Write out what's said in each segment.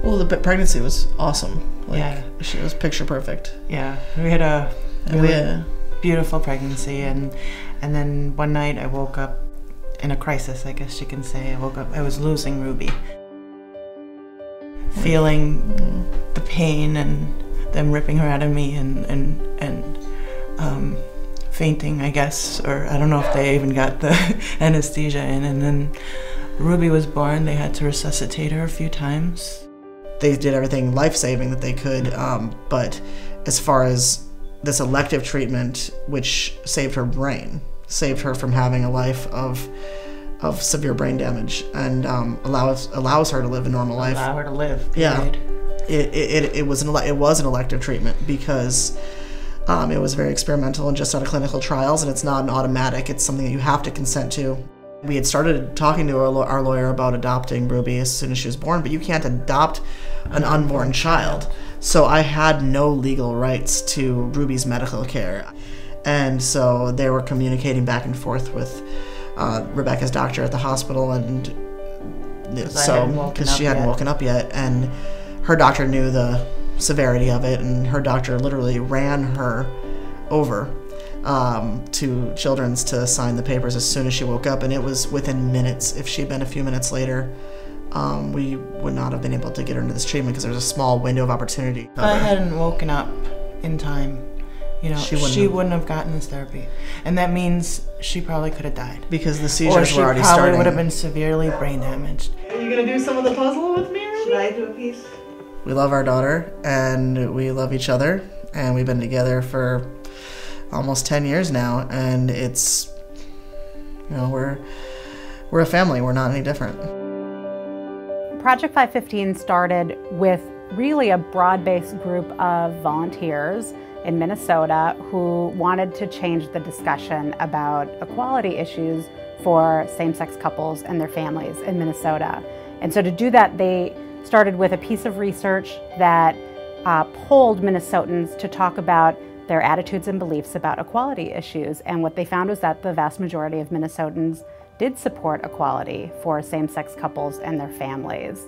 Well, the pregnancy was awesome. Like, yeah. She was picture perfect. Yeah, we had a really beautiful pregnancy, and then one night I woke up in a crisis, I guess you can say. I woke up, I was losing Ruby. Feeling the pain and them ripping her out of me and fainting, I guess, or I don't know if they even got the anesthesia in. And then Ruby was born. They had to resuscitate her a few times. They did everything life-saving that they could, but as far as this elective treatment, which saved her brain, saved her from having a life of severe brain damage, and allows her to live a normal life. Allow her to live. Period. Yeah, it was an elective treatment because it was very experimental and just out of clinical trials, and it's not an automatic. It's something that you have to consent to. We had started talking to our lawyer about adopting Ruby as soon as she was born, but you can't adopt an unborn child. So I had no legal rights to Ruby's medical care. And so they were communicating back and forth with Rebecca's doctor at the hospital, and because she hadn't woken up yet, and her doctor knew the severity of it, and her doctor literally ran her over to Children's to sign the papers as soon as she woke up, and it was within minutes. If she'd been a few minutes later, we would not have been able to get her into this treatment because there's a small window of opportunity. If I hadn't woken up in time, you know, she wouldn't have gotten this therapy, and that means she probably could have died because the seizures were already starting. Or she probably would have been severely brain damaged. Are you gonna do some of the puzzle with me, Ruby? Should I do a piece? We love our daughter, and we love each other, and we've been together for almost 10 years now, and it's, you know, we're a family. We're not any different. Project 515 started with really a broad-based group of volunteers in Minnesota who wanted to change the discussion about equality issues for same-sex couples and their families in Minnesota. And so to do that, they started with a piece of research that polled Minnesotans to talk about their attitudes and beliefs about equality issues. And what they found was that the vast majority of Minnesotans did support equality for same-sex couples and their families.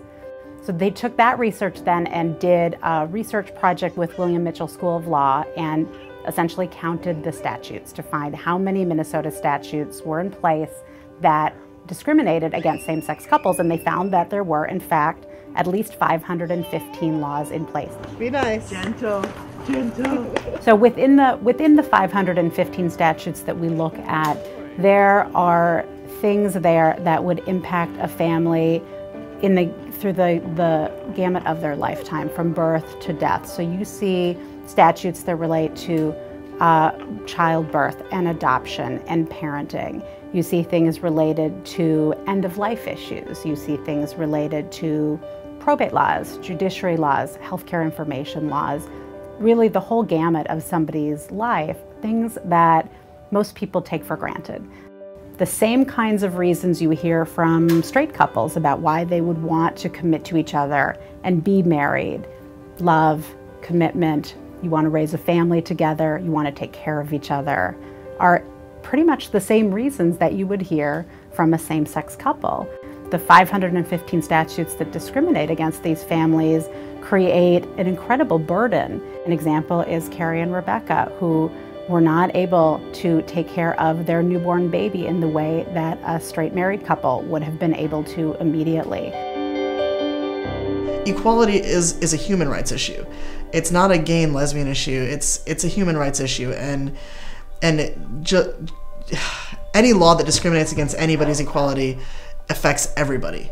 So they took that research then and did a research project with William Mitchell School of Law and essentially counted the statutes to find how many Minnesota statutes were in place that discriminated against same-sex couples, and they found that there were, in fact, at least 515 laws in place. Be nice. Gentle, gentle. So within the 515 statutes that we look at, there are things there that would impact a family through the gamut of their lifetime, from birth to death. So you see statutes that relate to childbirth and adoption and parenting. You see things related to end-of-life issues. You see things related to probate laws, judiciary laws, healthcare information laws, really the whole gamut of somebody's life, things that most people take for granted. The same kinds of reasons you hear from straight couples about why they would want to commit to each other and be married, love, commitment, you want to raise a family together, you want to take care of each other, are pretty much the same reasons that you would hear from a same-sex couple. The 515 statutes that discriminate against these families create an incredible burden. An example is Carrie and Rebecca, who were not able to take care of their newborn baby in the way that a straight married couple would have been able to immediately. Equality is a human rights issue. It's not a gay and lesbian issue. It's a human rights issue, and any law that discriminates against anybody's equality affects everybody.